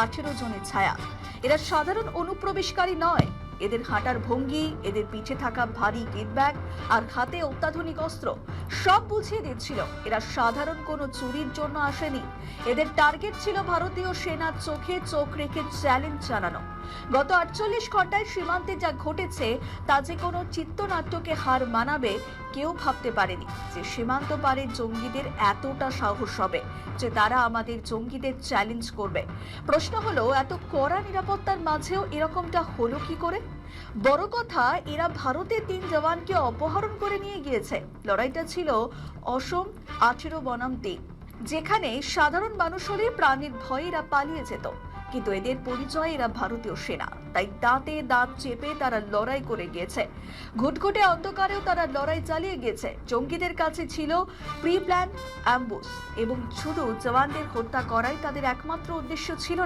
18 জনের ছায়া। এরা সাধারণ অনুপ্রবেশকারী নয়। এদের হাঁটার ভঙ্গি, এদের পিঠে থাকা ভারী কিট ব্যাগ আর হাতে অত্যাধুনিক অস্ত্র সব বুঝিয়ে দিচ্ছিল এরা সাধারণ কোনো চুরির জন্য আসেনি। এদের টার্গেট ছিল ভারতীয় সেনার চোখে চোখ রেখে চ্যালেঞ্জ জানানো। গত 48 ঘন্টায় সীমান্তে যা ঘটেছে তা যে কোনো চিত্রনাট্যকে হার মানাবে কেউ ভাবতে পারেনি যে সীমান্ত পারে জঙ্গিদের এতটা সাহস হবে যে তারা আমাদের জঙ্গিদের চ্যালেঞ্জ করবে। প্রশ্ন হলো, এত কড়া নিরাপত্তার মাঝেও এরকমটা হলো কি করে? বড় কথা, এরা ভারতের 3 জওয়ানকে অপহরণ করে নিয়ে গিয়েছে। লড়াইটা ছিল অসম 18 বনাম 3, যেখানে সাধারণ মানুষ হলে প্রাণের ভয়ে এরা পালিয়ে যেত। কিন্তু এদের পরিচয় এরা ভারতীয় সেনা, তাই দাঁতে দাঁত চেপে তারা লড়াই করে গিয়েছে। ঘুটঘুটে অন্ধকারেও তারা লড়াই চালিয়ে গিয়েছে। জঙ্গিদের কাছে ছিল প্রি প্ল্যান অ্যাম্বুশ এবং শুধু জওয়ানদের হত্যা করাই তাদের একমাত্র উদ্দেশ্য ছিল না।